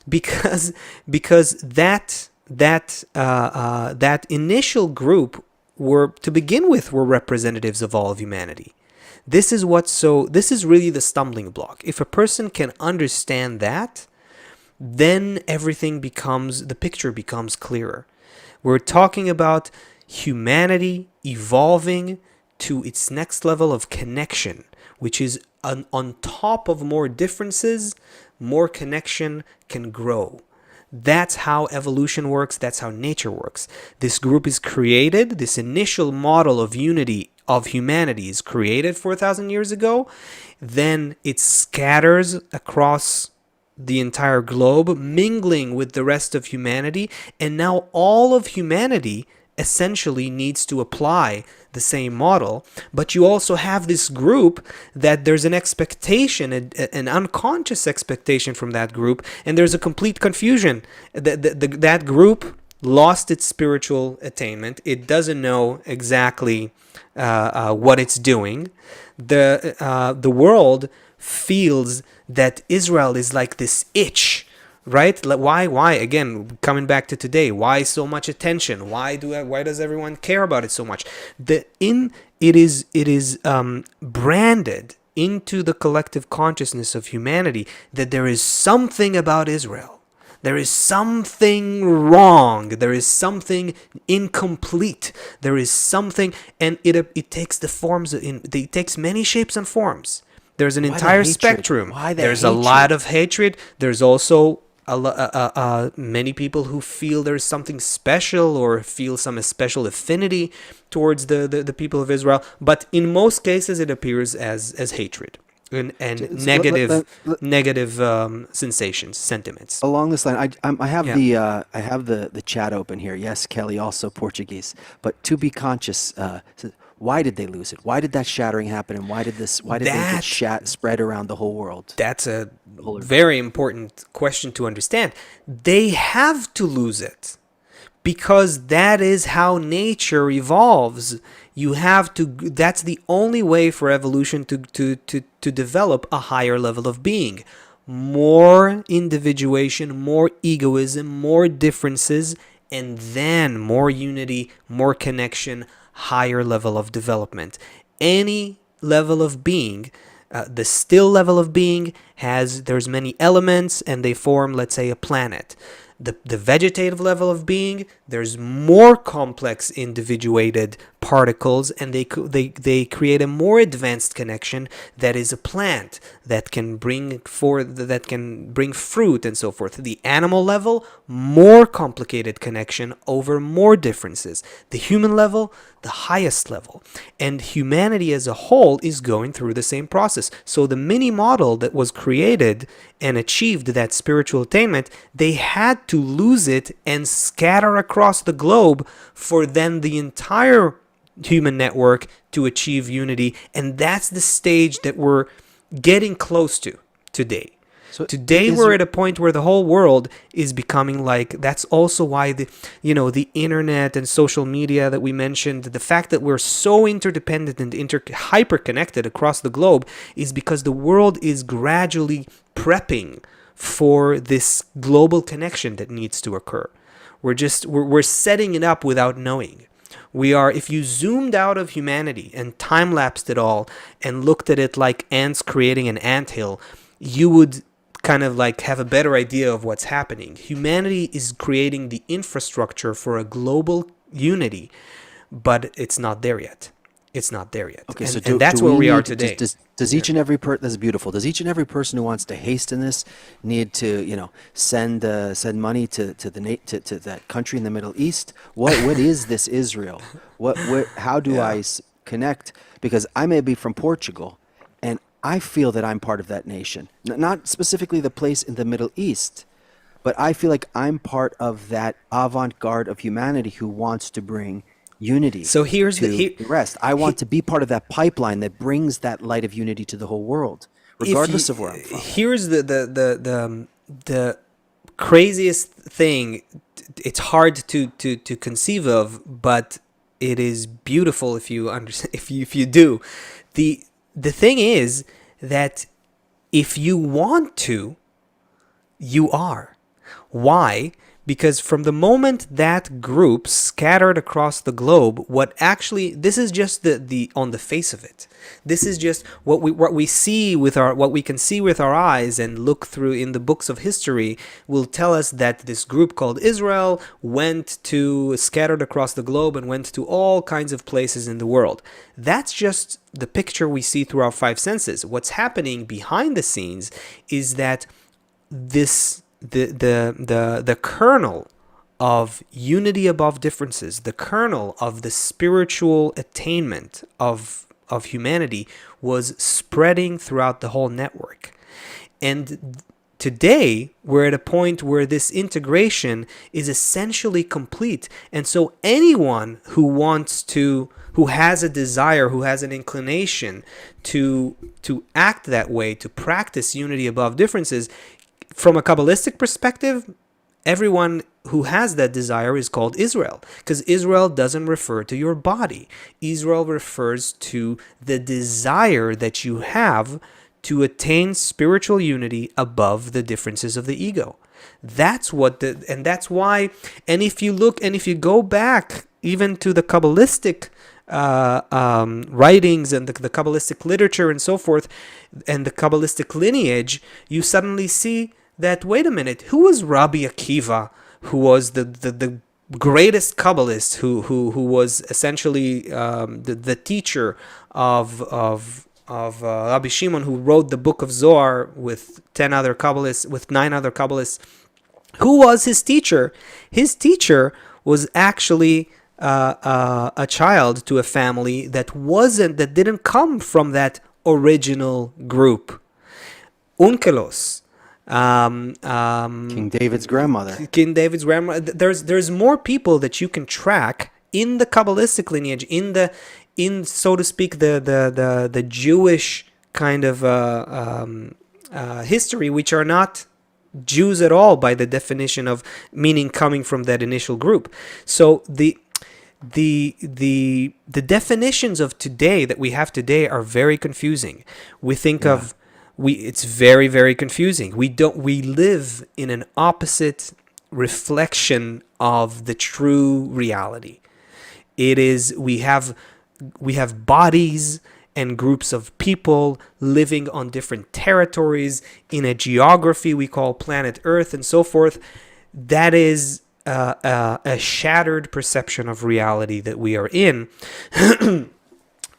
because that initial group were, to begin with, were representatives of all of humanity. This is really the stumbling block. If a person can understand that, then the picture becomes clearer. We're talking about humanity evolving to its next level of connection, which is on top of more differences, more connection can grow. That's how evolution works. That's how nature works. This group is created. This initial model of unity of humanity is created 4,000 years ago. Then it scatters across the entire globe, mingling with the rest of humanity, and now all of humanity essentially needs to apply the same model. But you also have this group that there's an expectation, an unconscious expectation from that group, and there's a complete confusion. That group lost its spiritual attainment. It doesn't know exactly what it's doing. The world feels that Israel is like this itch, right? Why? Again, coming back to today, why so much attention? Why does everyone care about it so much? It is branded into the collective consciousness of humanity that there is something about Israel. There is something wrong. There is something incomplete. There is something, and it takes it takes many shapes and forms. There's an entire spectrum. There's a lot of hatred. There's also many people who feel there's something special or feel some special affinity towards the people of Israel. But in most cases, it appears as hatred and negative sensations, sentiments. Along this line, I have the chat open here. Yes, Kelly, also Portuguese. But to be conscious, why did they lose it? Why did that shattering happen, and why did they get spread around the whole world? That's a very important question to understand. They have to lose it because that is how nature evolves. You have to. That's the only way for evolution to develop a higher level of being. More individuation, more egoism, more differences, and then more unity, more connection, higher level of development. Any level of being, the still level of being there's many elements and they form, let's say, a planet. The vegetative level of being, there's more complex individuated particles, and they create a more advanced connection that is a plant that can bring fruit and so forth. The animal level, more complicated connection over more differences. The human level, the highest level. And humanity as a whole is going through the same process. So the mini model that was created and achieved that spiritual attainment, they had to lose it and scatter across the globe for then the entire human network to achieve unity. And that's the stage that we're getting close to today. So Today we're at a point where the whole world is becoming like, that's also why the internet and social media that we mentioned, the fact that we're so interdependent and hyper connected across the globe is because the world is gradually prepping for this global connection that needs to occur. We're setting it up without knowing. We are, if you zoomed out of humanity and time-lapsed it all and looked at it like ants creating an anthill, you would kind of like have a better idea of what's happening. Humanity is creating the infrastructure for a global unity, but it's not there yet. It's not there yet. Okay, And that's where we are today. Does each and every that's beautiful. Does each and every person who wants to hasten this need to, send money to that country in the Middle East? What is this Israel? How do I connect? Because I may be from Portugal, and I feel that I'm part of that nation. Not specifically the place in the Middle East, but I feel like I'm part of that avant-garde of humanity who wants to bring unity So here's to the rest. I want to be part of that pipeline that brings that light of unity to the whole world, regardless of where I'm from. Here's the craziest thing. It's hard to conceive of, but it is beautiful if you understand. If you do, the thing is that if you want to, you are. Why? Because from the moment that group scattered across the globe, this is just the on the face of it. This is just what we see what we can see with our eyes and look through in the books of history will tell us that this group called Israel scattered across the globe and went to all kinds of places in the world. That's just the picture we see through our five senses. What's happening behind the scenes is that the kernel of unity above differences, the kernel of the spiritual attainment of humanity was spreading throughout the whole network. And today we're at a point where this integration is essentially complete. And so anyone who has a desire, who has an inclination to act that way, to practice unity above differences, from a Kabbalistic perspective, everyone who has that desire is called Israel, because Israel doesn't refer to your body. Israel refers to the desire that you have to attain spiritual unity above the differences of the ego. That's why, and if you go back even to the Kabbalistic writings and the Kabbalistic literature and so forth, and the Kabbalistic lineage, you suddenly see that, wait a minute, who was Rabbi Akiva, who was the greatest Kabbalist, who was essentially the teacher of Rabbi Shimon, who wrote the book of Zohar with 9 other Kabbalists. Who was his teacher? His teacher was actually a child to a family that didn't come from that original group. Unkelos. King David's grandmother. There's more people that you can track in the Kabbalistic lineage, in so to speak the Jewish kind of history, which are not Jews at all by the definition of meaning coming from that initial group. So the definitions of today that we have today are very confusing. We think of it's very, very confusing. We live in an opposite reflection of the true reality. It is, we have bodies and groups of people living on different territories in a geography we call planet Earth and so forth. That is a shattered perception of reality that we are in.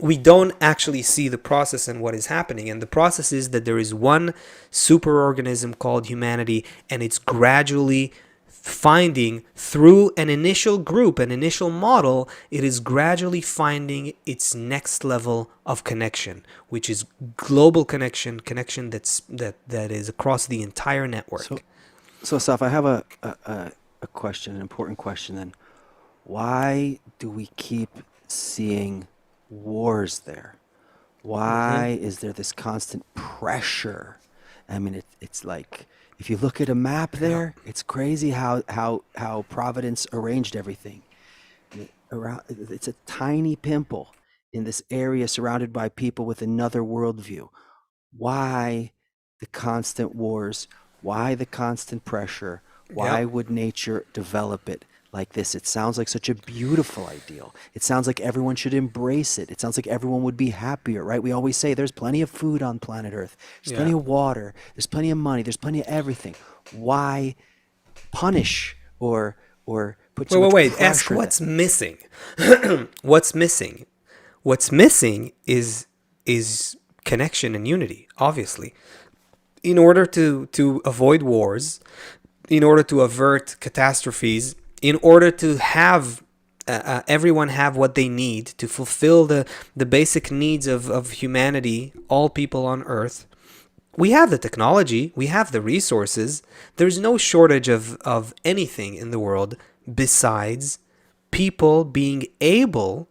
We don't actually see the process and what is happening. And the process is that there is one superorganism called humanity, and it's gradually finding, through an initial group, an initial model, it is gradually finding its next level of connection, which is global connection that is across the entire network. So Asaf, I have a question, an important question then. Why do we keep seeing wars there? Why is there this constant pressure I mean, it's like if you look at a map Yeah. there, it's crazy how Providence arranged everything. Around, it's a tiny pimple in this area surrounded by people with another worldview. Why the constant wars? Why the constant pressure? Why Yep. would nature develop it like this? It sounds like such a beautiful ideal. It sounds like everyone should embrace it. It sounds like everyone would be happier, right? We always say there's plenty of food on planet Earth, there's plenty Yeah. of water, there's plenty of money, there's plenty of everything. Why punish or put Wait, so wait, much wait. Ask pressure that what's missing. What's missing? What's missing is connection and unity, obviously. In order to avoid wars, in order to avert catastrophes, in order to have everyone have what they need to fulfill the basic needs of humanity, all people on Earth, we have the technology, we have the resources. There's no shortage of anything in the world besides people being able,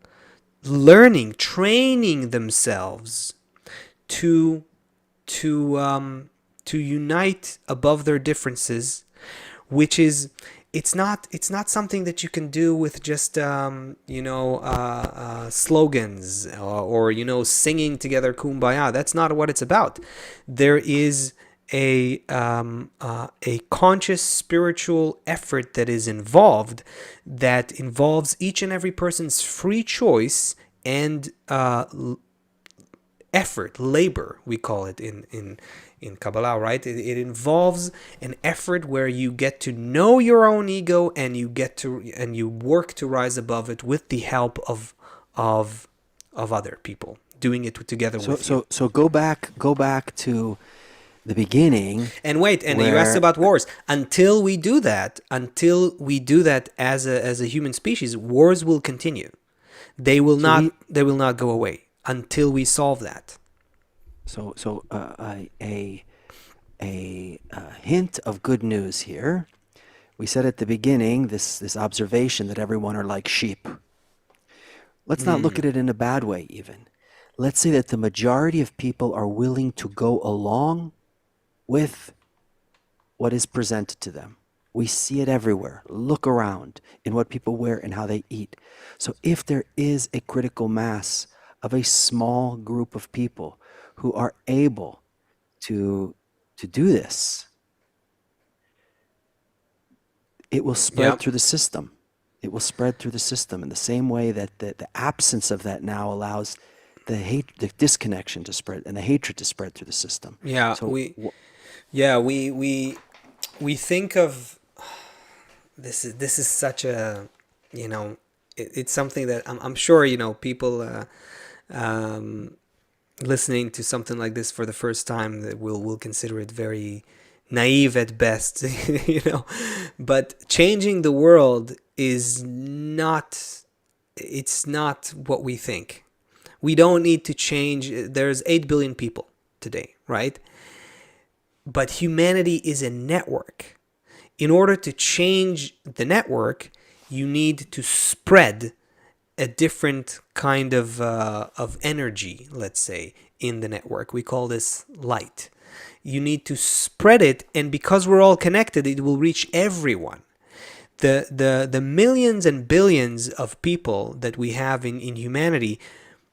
learning, training themselves to to unite above their differences, which is it's not something that you can do with just slogans or singing together kumbaya. That's not what it's about. There is a conscious spiritual effort that is involved, that involves each and every person's free choice and effort, labor, we call it in Kabbalah, right? It involves an effort where you get to know your own ego and you work to rise above it with the help of other people doing it together so with you. so go back to the beginning And wait, and you asked where about wars. Until we do that, as a human species, wars will continue. They will so not we they will not go away until we solve that. a hint of good news here. We said at the beginning this observation that everyone are like sheep. Let's not look Mm. at it in a bad way even. Let's say that the majority of people are willing to go along with what is presented to them. We see it everywhere. Look around in what people wear and how they eat. So if there is a critical mass of a small group of people who are able to do this, it will Yeah. spread through the system. It will spread through the system in the same way that the absence of that now allows the disconnection to spread and the hatred to spread through the system. Yeah, So we think of this is such a it's something that I'm sure people um, listening to something like this for the first time that will consider it very naive at best, but changing the world is not it's not what we think. We don't need to change. There's 8 billion people today, right? But humanity is a network. In order to change the network, you need to spread a different kind of energy, let's say, in the network. We call this light. You need to spread it, and because we're all connected, it will reach everyone. The millions and billions of people that we have in humanity,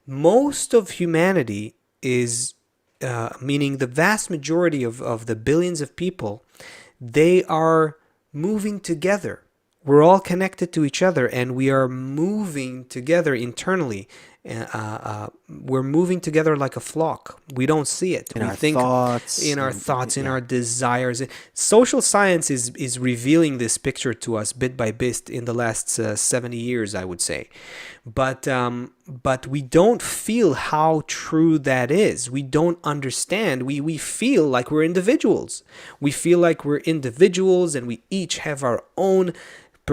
most of humanity is, meaning the vast majority of the billions of people, they are moving together. We're all connected to each other and we are moving together internally. We're moving together like a flock. We don't see it. in We our think thoughts in our and thoughts, in yeah. our desires. Social science is revealing this picture to us bit by bit in the last 70 years, I would say. But we don't feel how true that is. We don't understand. We feel like we're individuals. We feel like we're individuals and we each have our own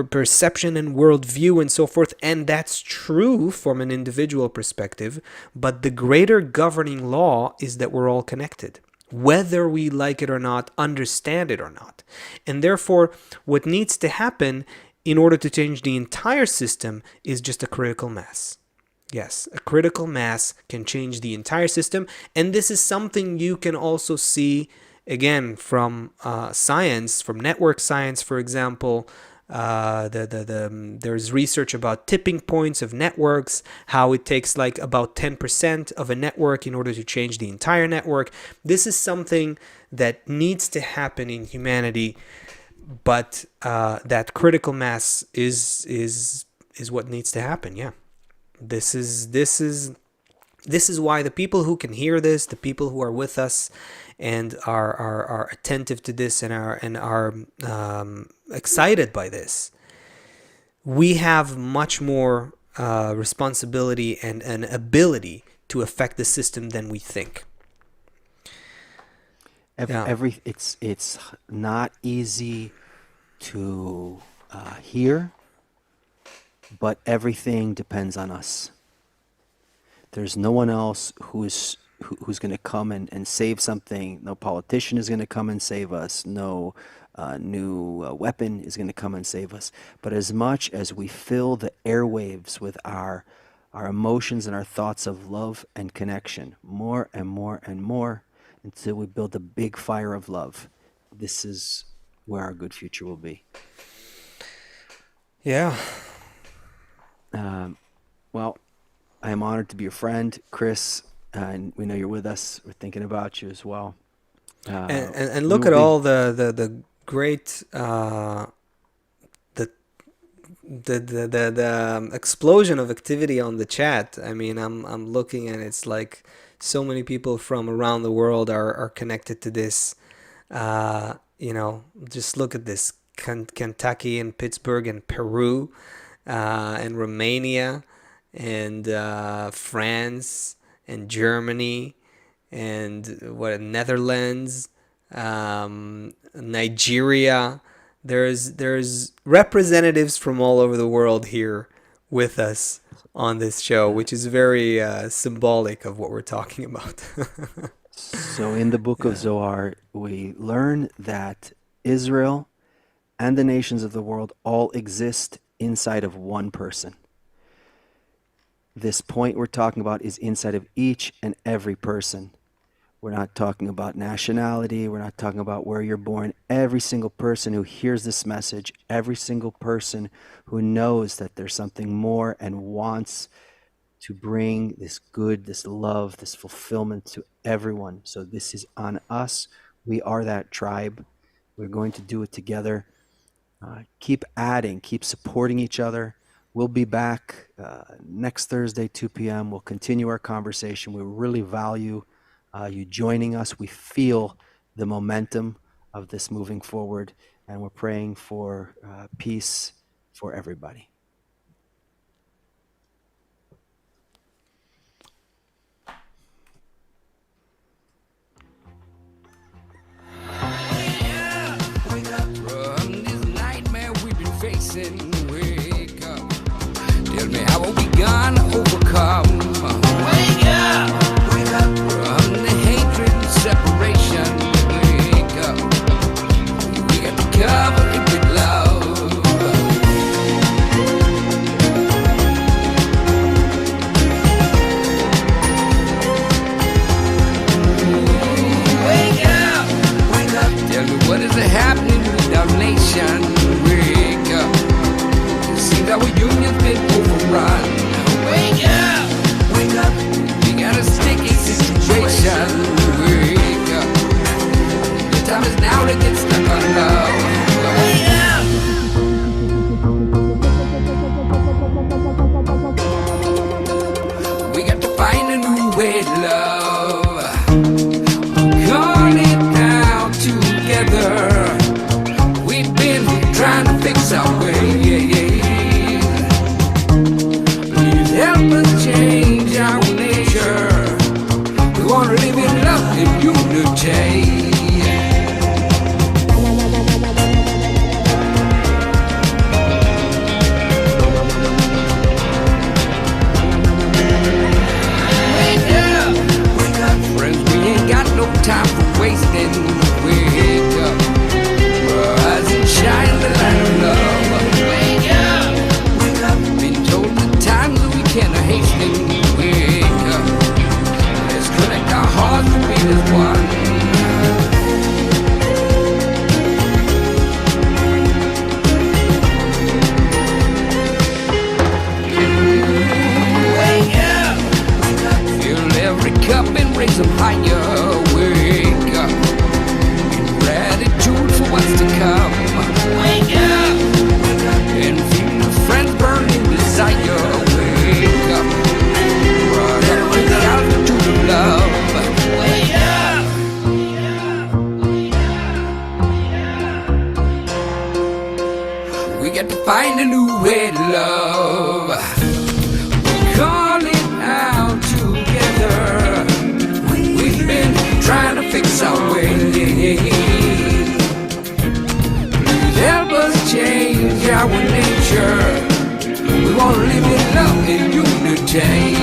perception and worldview and so forth, and that's true from an individual perspective, but the greater governing law is that we're all connected, whether we like it or not, understand it or not. And therefore, what needs to happen in order to change the entire system is just a critical mass. Yes, a critical mass can change the entire system, and this is something you can also see again, from science, from network science, for example. There's research about tipping points of networks, how it takes like about 10% of a network in order to change the entire network. This is something that needs to happen in humanity, but that critical mass is what needs to happen. Yeah, this is why the people who can hear this, the people who are with us and are attentive to this and are excited by this, we have much more responsibility and an ability to affect the system than we think. It's not easy to hear, but everything depends on us. There's no one else who's going to come and save something. No politician is going to come and save us. No new weapon is going to come and save us. But as much as we fill the airwaves with our emotions and our thoughts of love and connection, more and more and more, until we build a big fire of love, this is where our good future will be. Yeah. Well, I am honored to be your friend, Chris, and we know you're with us. We're thinking about you as well. And look at all the great the explosion of activity on the chat. I mean, I'm looking and it's like so many people from around the world are connected to this. Just look at this: Kentucky and Pittsburgh and Peru, and Romania, and France and Germany, and Netherlands, Nigeria. There's representatives from all over the world here with us on this show, which is very symbolic of what we're talking about. So in the book of Zohar, we learn that Israel and the nations of the world all exist inside of one person. This point we're talking about is inside of each and every person. We're not talking about nationality. We're not talking about where you're born. Every single person who hears this message, every single person who knows that there's something more and wants to bring this good, this love, this fulfillment to everyone. So this is on us. We are that tribe. We're going to do it together. Keep adding, keep supporting each other. We'll be back next Thursday, 2 p.m. We'll continue our conversation. We really value you joining us. We feel the momentum of this moving forward, and we're praying for peace for everybody. Wake up. Tell me, how are we gonna overcome? Wake up. Wake up. From the hatred and separation. Wake up. We got to cover it with love. Wake up. Wake up. Tell me, what is happening with our nation? Wake up. Seems our union's been overrun. Wake up, wake up. We got a sticky situation. Wake up. The time is now to get stuck on love. Wake up. We got to find a new way to love. Calling it down together. We've been trying to fix our way. Help us change our nature. We want to live in love and unity. Wake up, wake up, friends. We ain't got no time for wasting. Wake up, rise and shine the light of love. Wake up, wake up. Been told the times can't hasten. Wake up. Let's connect our hearts to be as one. change our nature. We wanna live in love and unity.